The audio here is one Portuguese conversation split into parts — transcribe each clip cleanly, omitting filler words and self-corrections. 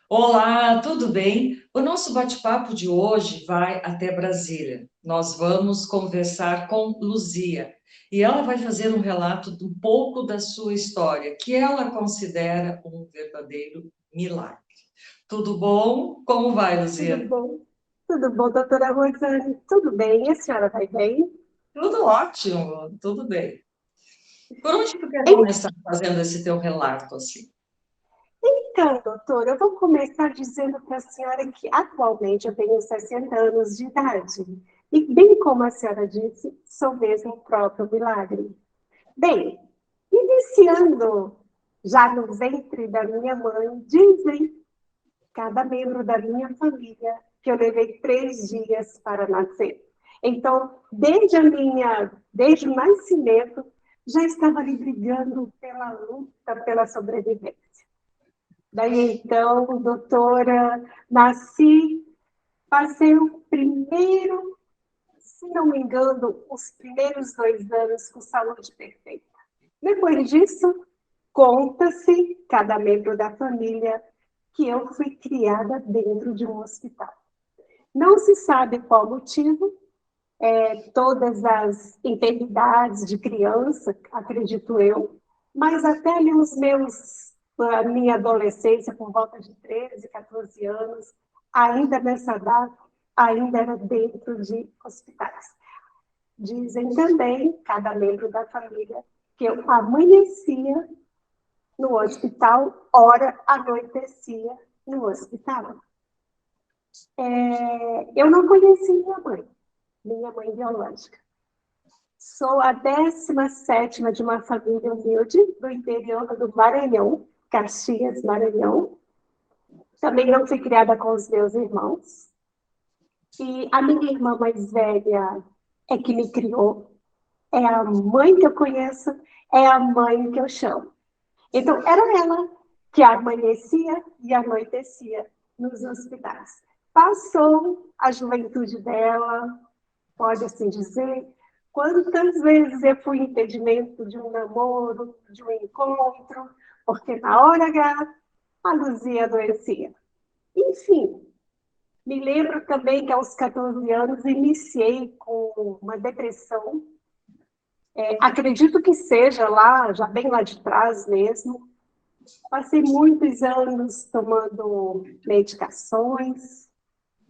Olá, tudo bem? O nosso bate-papo de hoje vai até Brasília. Nós vamos conversar com Luzia e ela vai fazer um relato de um pouco da sua história, que ela considera um verdadeiro milagre. Tudo bom? Como vai, Tudo Luzia? bom? Tudo bom, doutora Rosane? Tudo bem? E a senhora vai bem? Tudo ótimo, tudo bem. Por onde tu quer En- começar fazendo esse teu relato assim? Então, doutora, eu vou começar dizendo para a senhora que atualmente eu tenho 60 anos de idade. E, bem como a senhora disse, sou mesmo o próprio milagre. Bem, iniciando já no ventre da minha mãe, dizem cada membro da minha família que eu levei 3 dias para nascer. Então, desde o nascimento, já estava ali brigando pela luta, pela sobrevivência. Daí então, doutora, nasci, passei o primeiro, se não me engano, os primeiros 2 anos com saúde perfeita. Depois disso, conta-se, cada membro da família, que eu fui criada dentro de um hospital. Não se sabe qual motivo, todas as enfermidades de criança, acredito eu, mas até ali a minha adolescência, por volta de 13, 14 anos, ainda nessa data, ainda era dentro de hospitais. Dizem também, cada membro da família, que eu amanhecia no hospital, ora anoitecia no hospital. Eu não conheci minha mãe biológica. Sou a 17ª de uma família humilde do interior do Maranhão, Caxias, Maranhão. Também não fui criada com os meus irmãos. E a minha irmã mais velha é que me criou. É a mãe que eu conheço, é a mãe que eu chamo. Então, era ela que amanhecia e anoitecia nos hospitais. Passou a juventude dela, pode assim dizer, quantas vezes eu fui impedimento de um namoro, de um encontro, porque na hora H a Luzia adoecia. Enfim, me lembro também que aos 14 anos iniciei com uma depressão. Acredito que seja lá, já bem lá de trás mesmo. Passei muitos anos tomando medicações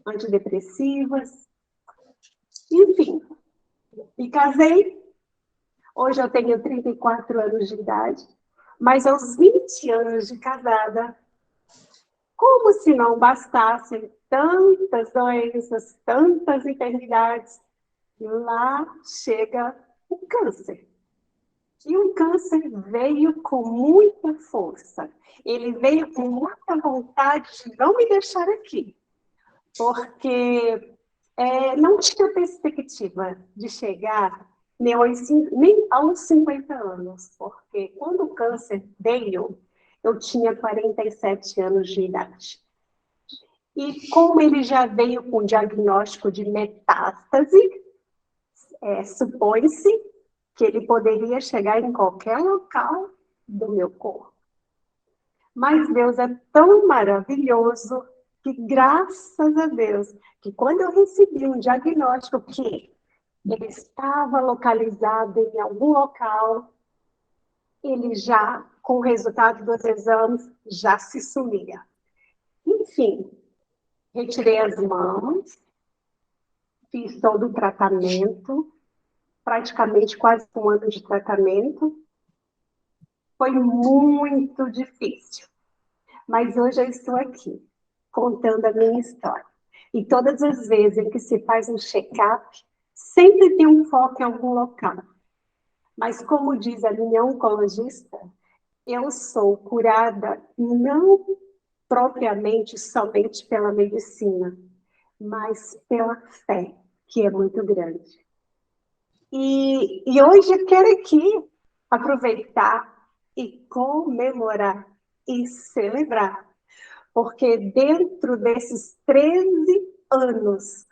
antidepressivas. Enfim, me casei. Hoje eu tenho 34 anos de idade, mas aos 20 anos de casada, como se não bastassem tantas doenças, tantas enfermidades, lá chega o câncer. E o câncer veio com muita força. Ele veio com muita vontade de não me deixar aqui, porque não tinha perspectiva de chegar nem aos 50 anos, porque quando o câncer veio, eu tinha 47 anos de idade. E como ele já veio com diagnóstico de metástase, supõe-se que ele poderia chegar em qualquer local do meu corpo. Mas Deus é tão maravilhoso que, graças a Deus, que quando eu recebi um diagnóstico que ele estava localizado em algum local, ele já, com o resultado dos exames, já se sumia. Enfim, retirei as mãos, fiz todo o tratamento, praticamente quase um ano de tratamento. Foi muito difícil, mas hoje eu estou aqui, contando a minha história. E todas as vezes em que se faz um check-up, sempre tem um foco em algum local. Mas, como diz a minha oncologista, eu sou curada não propriamente somente pela medicina, mas pela fé, que é muito grande. E hoje eu quero aqui aproveitar e comemorar e celebrar, porque dentro desses 13 anos,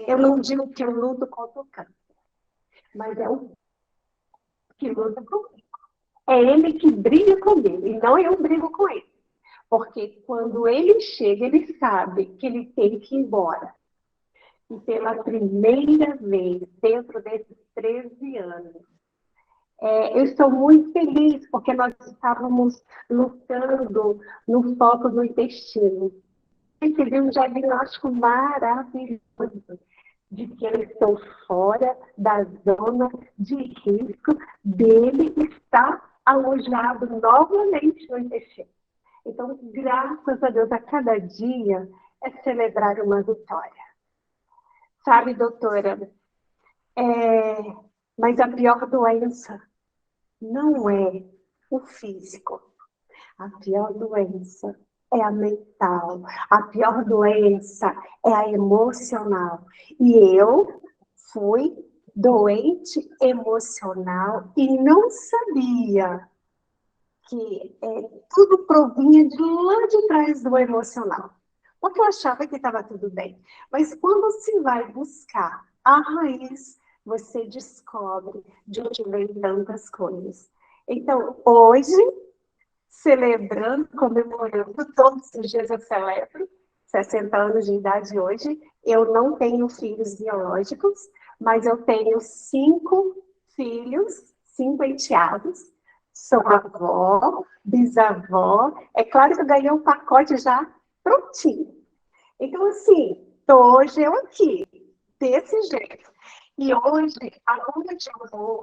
eu não digo que eu luto contra o câncer, mas é o que luta comigo. É ele que briga comigo, e não eu brigo com ele. Porque quando ele chega, ele sabe que ele tem que ir embora. E pela primeira vez, dentro desses 13 anos, eu estou muito feliz, porque nós estávamos lutando no foco do intestino. Recebi um diagnóstico maravilhoso de que eu estou fora da zona de risco dele estar alojado novamente no intestino. Então, graças a Deus, a cada dia é celebrar uma vitória. Sabe, doutora, mas a pior doença não é o físico. A pior doença é a mental. A pior doença é a emocional. E eu fui doente emocional e não sabia que tudo provinha de lá de trás do emocional. Porque eu achava que estava tudo bem. Mas quando se vai buscar a raiz, você descobre de onde vem tantas coisas. Então, hoje, celebrando, comemorando, todos os dias eu celebro, 60 anos de idade hoje, eu não tenho filhos biológicos, mas eu tenho 5 filhos, 5 enteados, sou avó, bisavó, é claro que eu ganhei um pacote já prontinho. Então, assim, tô hoje eu aqui, desse jeito. E hoje, aonde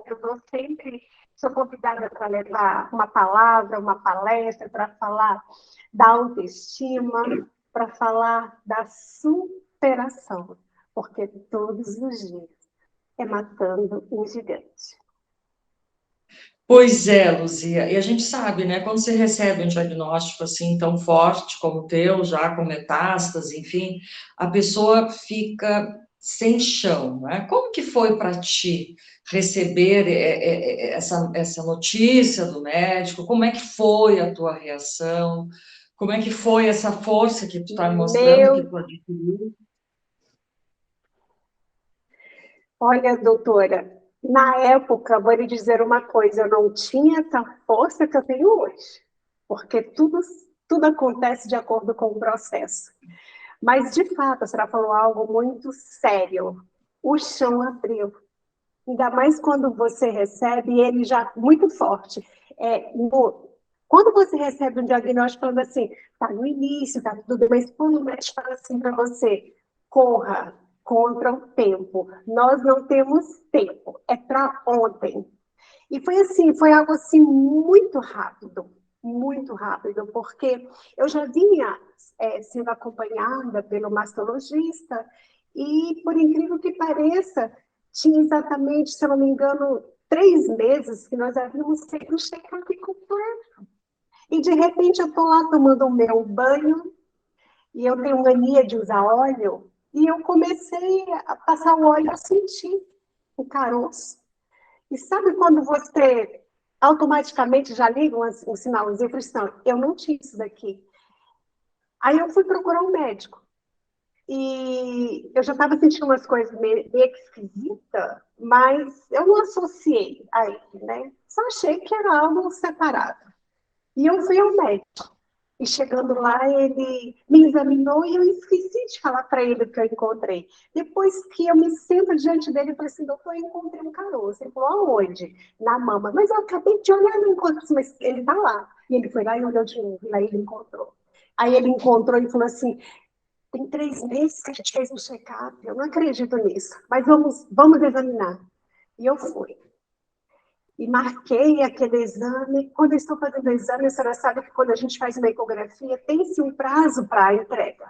eu vou sempre, sou convidada para levar uma palavra, uma palestra, para falar da autoestima, para falar da superação, porque todos os dias é matando um gigante. Pois é, Luzia, e a gente sabe, né, quando você recebe um diagnóstico assim tão forte como o teu, já com metástase, enfim, a pessoa fica sem chão, né? Como que foi para ti receber essa notícia do médico? Como é que foi a tua reação? Como é que foi essa força que tu está me mostrando que Meu, tu adquiriu? olha, doutora, na época, vou lhe dizer uma coisa, eu não tinha essa força que eu tenho hoje, porque tudo acontece de acordo com o processo. Mas, de fato, a senhora falou algo muito sério. O chão abriu. Ainda mais quando você recebe ele já muito forte. Quando você recebe um diagnóstico falando assim, tá no início, tá tudo bem, mas quando o médico fala assim para você, corra contra o tempo. Nós não temos tempo, é para ontem. E foi assim, foi algo assim muito rápido, porque eu já vinha sendo acompanhada pelo mastologista e, por incrível que pareça, tinha exatamente, se eu não me engano, 3 meses que nós havíamos feito um check-up completo. E, de repente, eu estou lá tomando o meu banho e eu tenho mania de usar óleo e eu comecei a passar o óleo, a sentir o caroço. E sabe quando você automaticamente já liga um sinalzinho, não, eu não tinha isso daqui. Aí eu fui procurar um médico. E eu já estava sentindo umas coisas meio esquisitas, mas eu não associei a ele, né? Só achei que era algo separado. E eu fui ao médico. E chegando lá, ele me examinou e eu esqueci de falar para ele o que eu encontrei. Depois que eu me sento diante dele, eu falei assim, doutor, eu encontrei um caroço. Ele falou, aonde? Na mama. Mas eu acabei de olhar, não encontrei, mas ele está lá. E ele foi lá e olhou de novo, e aí ele encontrou. Aí ele encontrou e falou assim, tem 3 meses que a gente fez um check-up, eu não acredito nisso, mas vamos examinar. E eu fui. E marquei aquele exame. Quando eu estou fazendo o exame, a senhora sabe que quando a gente faz uma ecografia, tem-se um prazo para a entrega.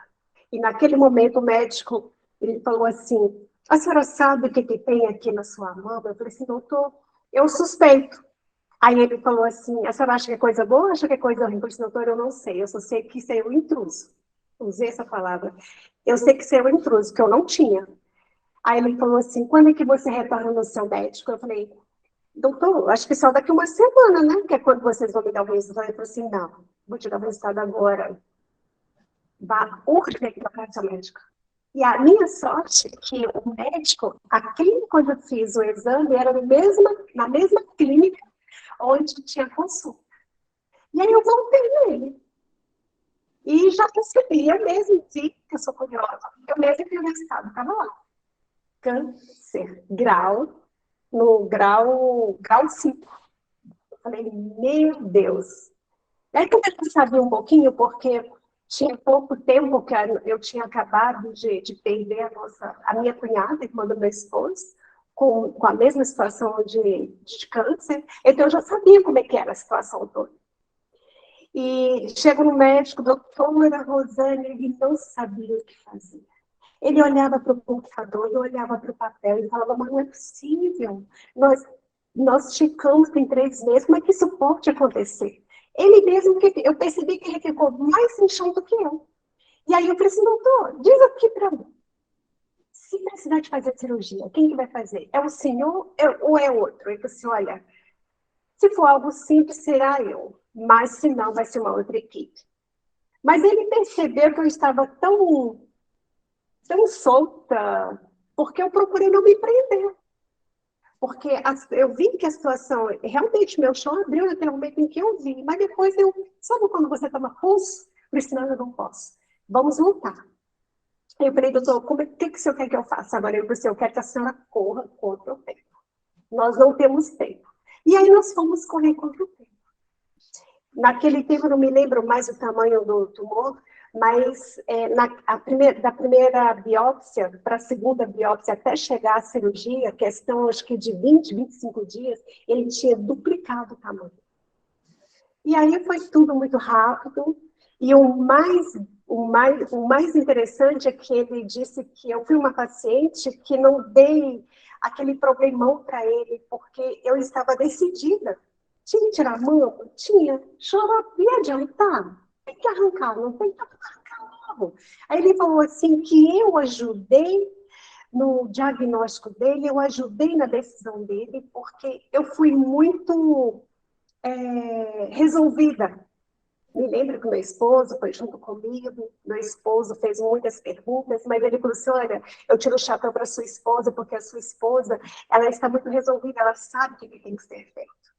E naquele momento o médico, ele falou assim, a senhora sabe o que tem aqui na sua mão? Eu falei assim, doutor, eu suspeito. Aí ele falou assim, a senhora acha que é coisa boa ou acha que é coisa ruim? Eu falei assim, doutor, eu não sei, eu só sei que isso é um intruso. Usei essa palavra. Eu sei que isso é um intruso, que eu não tinha. Aí ele falou assim, quando é que você retorna no seu médico? Eu falei, doutor, acho que só daqui uma semana, né? Que é quando vocês vão me dar o resultado. Ele falou assim, não, vou te dar o resultado agora. Vá urgente para o seu médico. E a minha sorte é que o médico, a clínica onde eu fiz o exame, era na mesma clínica onde tinha consulta. E aí eu voltei nele. E já percebi, eu mesmo vi, que eu sou curiosa, eu mesmo vi o resultado, estava lá. Câncer, no grau 5. Eu falei, meu Deus. Aí comecei a saber um pouquinho, porque tinha pouco tempo que eu tinha acabado de perder a minha cunhada, irmã do meu esposo, com a mesma situação de câncer. Então, eu já sabia como é que era a situação toda. E chego no médico, doutora Rosane, ele não sabia o que fazer. Ele olhava para o computador, ele olhava para o papel e falava, mas não é possível. Nós checamos tem 3 meses, como é que isso pode acontecer? Ele mesmo, eu percebi que ele ficou mais sem chão do que eu. E aí eu falei assim, doutor, diz aqui para mim, se precisar de fazer cirurgia, quem que vai fazer? É o senhor ou é outro? Ele falou assim, olha, se for algo simples, será eu, mas se não, vai ser uma outra equipe. Mas ele percebeu que eu estava tão solta, porque eu procurei não me prender. Porque eu vi que a situação, realmente, meu chão abriu naquele momento em que eu vi, mas depois sabe quando você toma pulso? Eu disse, não, eu não posso. Vamos lutar. Eu falei, doutor, o que o senhor quer que eu faça? Agora eu disse, eu quero que a senhora corra contra o tempo. Nós não temos tempo. E aí nós fomos correr contra o tempo. Naquele tempo, eu não me lembro mais o tamanho do tumor, mas da primeira biópsia para a segunda biópsia, até chegar à cirurgia, questão acho que de 20, 25 dias, ele tinha duplicado o tamanho. E aí foi tudo muito rápido, e o mais interessante é que ele disse que eu fui uma paciente que não dei aquele problemão para ele, porque eu estava decidida. Tinha que tirar a mão? Tinha. Chorar, ia adiantar? Tem que arrancar, não tem que arrancar logo. Aí ele falou assim que eu ajudei no diagnóstico dele, eu ajudei na decisão dele, porque eu fui muito resolvida. Me lembro que meu esposo foi junto comigo, meu esposo fez muitas perguntas, mas ele falou assim, olha, eu tiro o chapéu para sua esposa, porque a sua esposa, ela está muito resolvida, ela sabe o que tem que ser feito.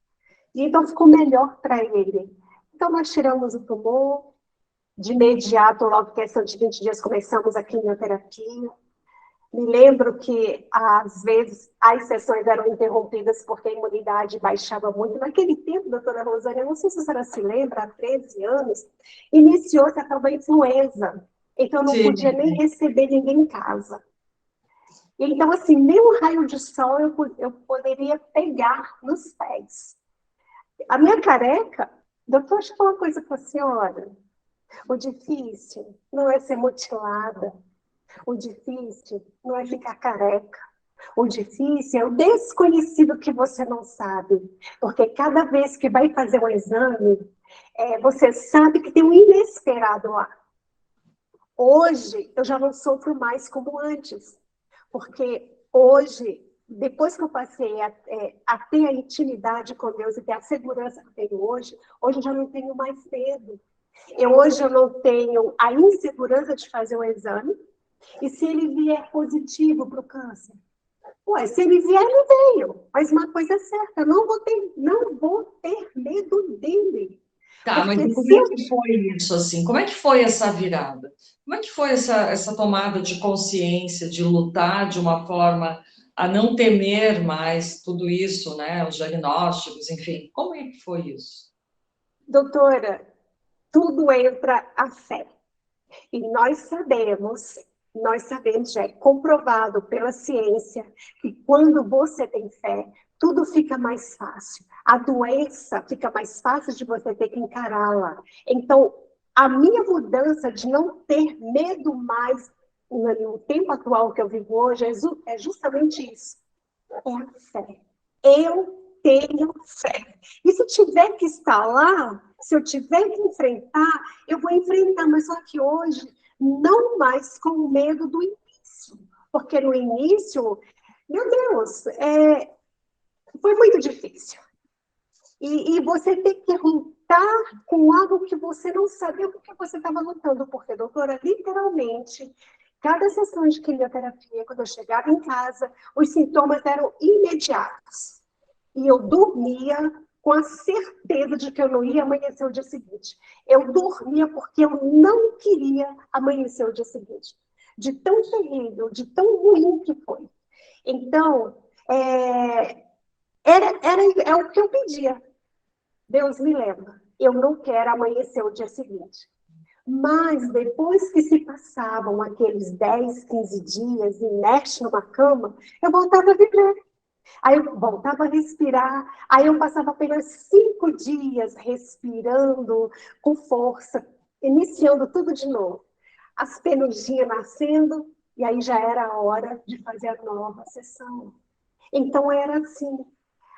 E então ficou melhor para ele. Então nós tiramos o tumor, de imediato, logo questão de 20 dias, começamos a quimioterapia. Me lembro que, às vezes, as sessões eram interrompidas porque a imunidade baixava muito. Naquele tempo, doutora Rosane, eu não sei se a senhora se lembra, há 13 anos, iniciou-se a tal da influenza. Então, eu não Sim. podia nem receber ninguém em casa. Então, assim, nem um raio de sol eu poderia pegar nos pés. A minha careca, doutor, deixa eu falar uma coisa para a senhora. O difícil não é ser mutilada. O difícil não é ficar careca. O difícil é o desconhecido que você não sabe. Porque cada vez que vai fazer um exame, você sabe que tem um inesperado lá. Hoje, eu já não sofro mais como antes. Porque hoje, depois que eu passei a ter a intimidade com Deus e ter a segurança que eu tenho hoje eu já não tenho mais medo. Hoje eu não tenho a insegurança de fazer um exame. E se ele vier positivo para o câncer? Ué, se ele vier, ele veio. Mas uma coisa é certa, eu não vou ter medo dele. Tá, mas Porque e como se é eu... que foi isso, assim? Como é que foi essa virada? Como é que foi essa tomada de consciência, de lutar de uma forma a não temer mais tudo isso, né? Os diagnósticos, enfim. Como é que foi isso? Doutora, tudo entra a fé. E nós sabemos, já é comprovado pela ciência, que quando você tem fé, tudo fica mais fácil. A doença fica mais fácil de você ter que encará-la. Então, a minha mudança de não ter medo mais no tempo atual que eu vivo hoje é justamente isso. É a fé. Eu tenho fé. E se tiver que estar lá, se eu tiver que enfrentar, eu vou enfrentar, mas só que hoje, não mais com o medo do início. Porque no início, meu Deus, foi muito difícil. E você tem que lutar com algo que você não sabia o que você estava lutando. Porque, doutora, literalmente, cada sessão de quimioterapia, quando eu chegava em casa, os sintomas eram imediatos. E eu dormia com a certeza de que eu não ia amanhecer o dia seguinte. Eu dormia porque eu não queria amanhecer o dia seguinte. De tão terrível, de tão ruim que foi. Então, é o que eu pedia. Deus me leva. Eu não quero amanhecer o dia seguinte. Mas depois que se passavam aqueles 10, 15 dias inerte numa cama, eu voltava a viver. Aí eu voltava a respirar, aí eu passava apenas 5 dias respirando com força, iniciando tudo de novo. As penuginhas nascendo, e aí já era a hora de fazer a nova sessão. Então era assim,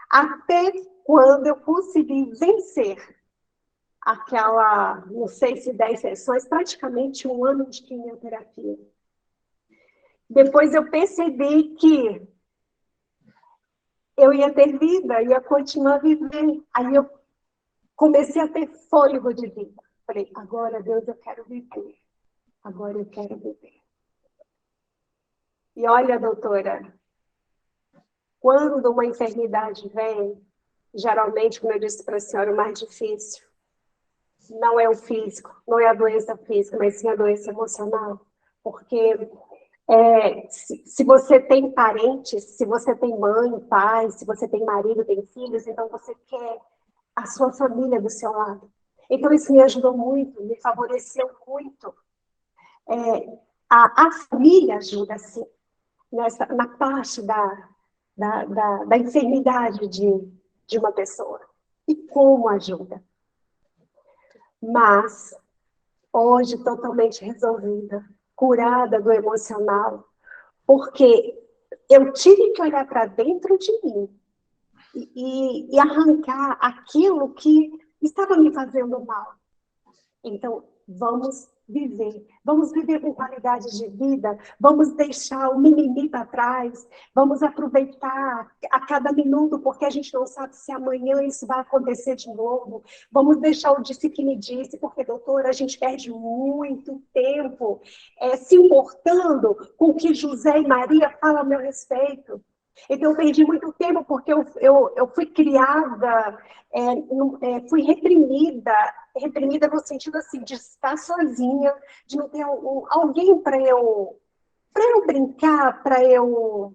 até quando eu consegui vencer aquela, não sei se 10 sessões, praticamente 1 ano de quimioterapia. Depois eu percebi que eu ia ter vida, ia continuar vivendo. Aí eu comecei a ter fôlego de vida. Falei, agora, Deus, eu quero viver. Agora eu quero viver. E olha, doutora, quando uma enfermidade vem, geralmente, como eu disse para a senhora, o mais difícil não é o físico, não é a doença física, mas sim a doença emocional. Porque se você tem parentes, se você tem mãe, pai, se você tem marido, tem filhos, então você quer a sua família do seu lado. Então isso me ajudou muito, me favoreceu muito. A família ajuda, sim, na parte da enfermidade de uma pessoa. E como ajuda. Mas, hoje, totalmente resolvida, curada do emocional, porque eu tive que olhar para dentro de mim e arrancar aquilo que estava me fazendo mal. Então, vamos viver com qualidade de vida, vamos deixar o mimimi para trás, vamos aproveitar a cada minuto, porque a gente não sabe se amanhã isso vai acontecer de novo. Vamos deixar o disse que me disse, porque, doutora, a gente perde muito tempo se importando com o que José e Maria falam a meu respeito. Então, eu perdi muito tempo, porque eu fui criada, fui reprimida no sentido assim, de estar sozinha, de não ter alguém para eu brincar, para eu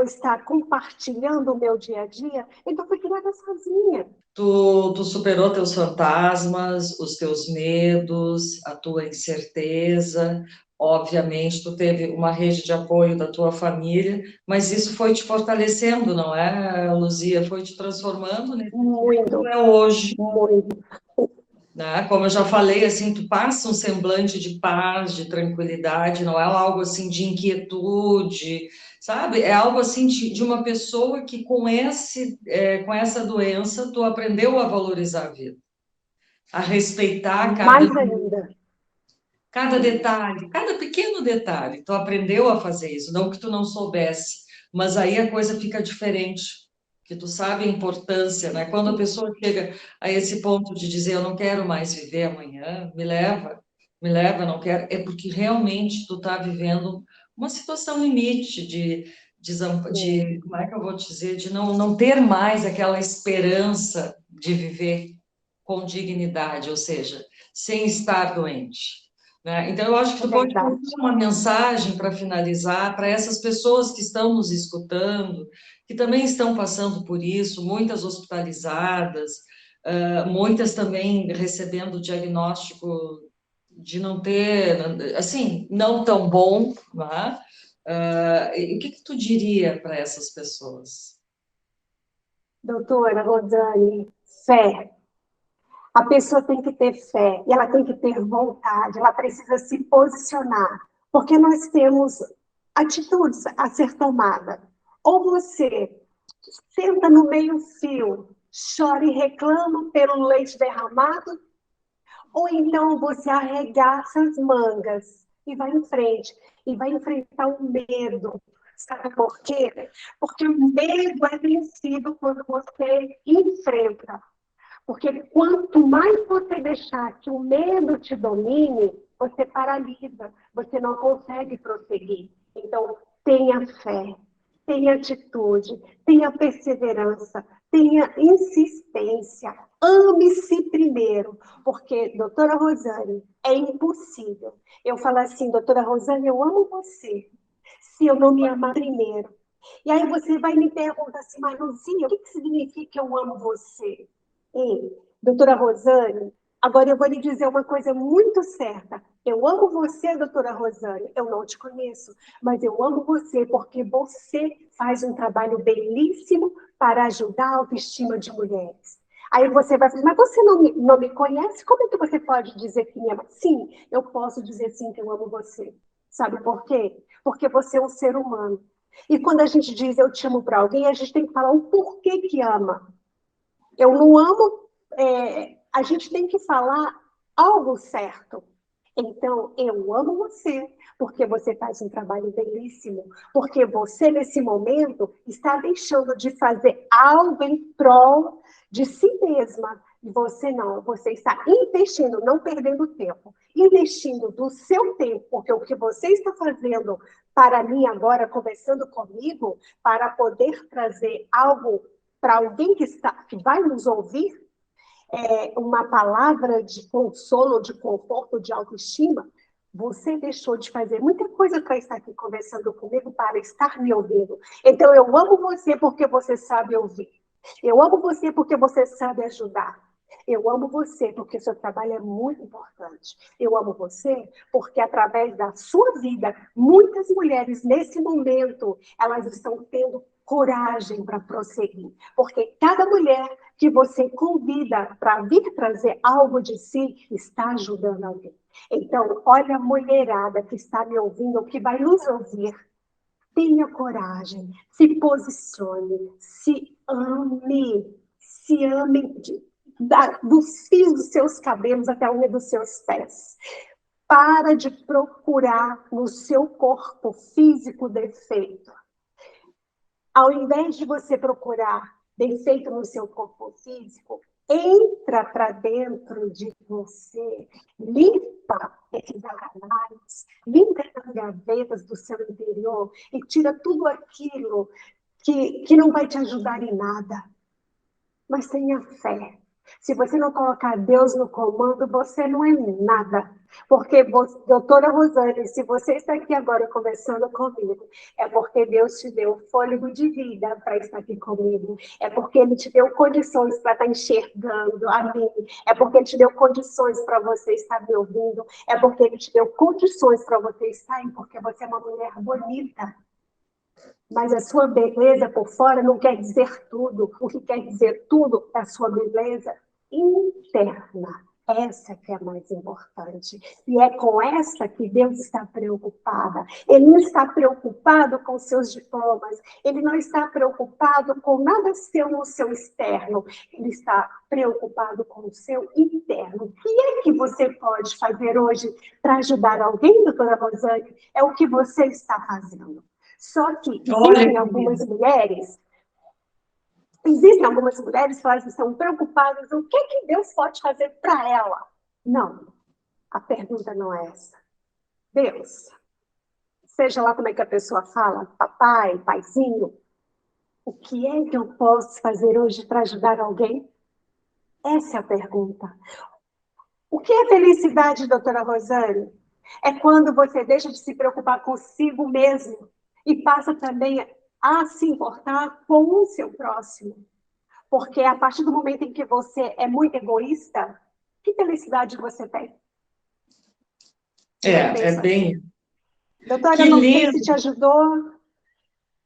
estar compartilhando o meu dia a dia. Então, eu fui criada sozinha. Tu superou teus fantasmas, os teus medos, a tua incerteza. Obviamente, tu teve uma rede de apoio da tua família, mas isso foi te fortalecendo, não é, Luzia? Foi te transformando nesse que tu Muito, é hoje, muito. né? Como eu já falei, assim, tu passa um semblante de paz, de tranquilidade, não é algo assim de inquietude, sabe? É algo assim de uma pessoa que com essa doença tu aprendeu a valorizar a vida, a respeitar Mais ainda. cada detalhe, cada pequeno detalhe. Tu aprendeu a fazer isso, não que tu não soubesse, mas aí a coisa fica diferente, que tu sabe a importância, né? Quando a pessoa chega a esse ponto de dizer eu não quero mais viver amanhã, me leva, não quero, é porque realmente tu tá vivendo uma situação limite de como é que eu vou te dizer, de não ter mais aquela esperança de viver com dignidade, ou seja, sem estar doente. Né? Então, eu acho que É tu pode verdade. passar uma mensagem para finalizar, para essas pessoas que estão nos escutando, que também estão passando por isso, muitas hospitalizadas, muitas também recebendo diagnóstico de não ter, assim, não tão bom, né? O que tu diria para essas pessoas? Doutora Rosane, fé. A pessoa tem que ter fé, e ela tem que ter vontade, ela precisa se posicionar, porque nós temos atitudes a ser tomada. Ou você senta no meio-fio, chora e reclama pelo leite derramado, ou então você arregaça as mangas e vai em frente, e vai enfrentar o medo. Sabe por quê? Porque o medo é vencido quando você enfrenta. Porque quanto mais você deixar que o medo te domine, você paralisa, você não consegue prosseguir. Então, tenha fé, tenha atitude, tenha perseverança, Tenha insistência, ame-se primeiro, porque, doutora Rosane, é impossível eu falar assim, doutora Rosane, eu amo você, se eu não me amar primeiro. E aí você vai me perguntar assim, mas Luzia, o que significa eu amo você? Ei, doutora Rosane, agora eu vou lhe dizer uma coisa muito certa. Eu amo você, doutora Rosane, eu não te conheço, mas eu amo você porque você faz um trabalho belíssimo para ajudar a autoestima de mulheres. Aí você vai falar, mas você não me conhece? Como é que você pode dizer que me ama? Sim, eu posso dizer sim que eu amo você. Sabe por quê? Porque você é um ser humano. E quando a gente diz eu te amo para alguém, a gente tem que falar o porquê que ama. Eu não amo, a gente tem que falar algo certo. Então, eu amo você, porque você faz um trabalho belíssimo, porque você, nesse momento, está deixando de fazer algo em prol de si mesma. E você não, você está investindo, não perdendo tempo, investindo do seu tempo, porque o que você está fazendo para mim agora, conversando comigo, para poder trazer algo para alguém que vai nos ouvir, uma palavra de consolo, de conforto, de autoestima, você deixou de fazer muita coisa para estar aqui conversando comigo, para estar me ouvindo. Então, eu amo você porque você sabe ouvir. Eu amo você porque você sabe ajudar. Eu amo você porque seu trabalho é muito importante. Eu amo você porque, através da sua vida, muitas mulheres, nesse momento, elas estão tendo coragem para prosseguir. Porque cada mulher que você convida para vir trazer algo de si está ajudando alguém. Então, olha a mulherada que está me ouvindo, que vai nos ouvir. Tenha coragem, se posicione, se ame dos fios dos seus cabelos até a unha dos seus pés. Para de procurar no seu corpo físico defeito. Ao invés de você procurar defeito no seu corpo físico, entra para dentro de você, limpa esses armários, limpa essas gavetas do seu interior e tira tudo aquilo que não vai te ajudar em nada. Mas tenha fé. Se você não colocar Deus no comando, você não é nada. Porque, doutora Rosane, se você está aqui agora conversando comigo, é porque Deus te deu fôlego de vida para estar aqui comigo. É porque Ele te deu condições para estar enxergando a mim. É porque Ele te deu condições para você estar me ouvindo. É porque Ele te deu condições para você estar aí, porque você é uma mulher bonita. Mas a sua beleza por fora não quer dizer tudo. O que quer dizer tudo é a sua beleza interna. Essa que é a mais importante. E é com essa que Deus está preocupada. Ele não está preocupado com seus diplomas. Ele não está preocupado com nada seu no seu externo. Ele está preocupado com o seu interno. O que é que você pode fazer hoje para ajudar alguém, doutora Rosane? É o que você está fazendo. Só que existem algumas mulheres que elas estão preocupadas com o que Deus pode fazer para ela. Não, a pergunta não é essa. Deus, seja lá como é que a pessoa fala, papai, paizinho, o que é que eu posso fazer hoje para ajudar alguém? Essa é a pergunta. O que é felicidade, doutora Rosane? É quando você deixa de se preocupar consigo mesmo e passa também a se importar com o seu próximo. Porque a partir do momento em que você é muito egoísta, que felicidade você tem? É bem. Doutora, Que não sei se lindo, te ajudou.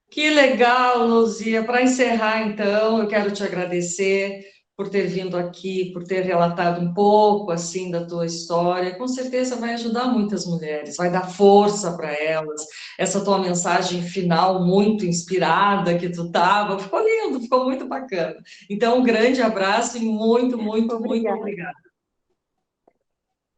que legal, Luzia. Para encerrar, então, eu quero te agradecer por ter vindo aqui, por ter relatado um pouco assim da tua história. Com certeza vai ajudar muitas mulheres, vai dar força para elas. Essa tua mensagem final muito inspirada que tu tava, ficou lindo, ficou muito bacana. Então, um grande abraço e muito, muito, muito Obrigada. obrigada.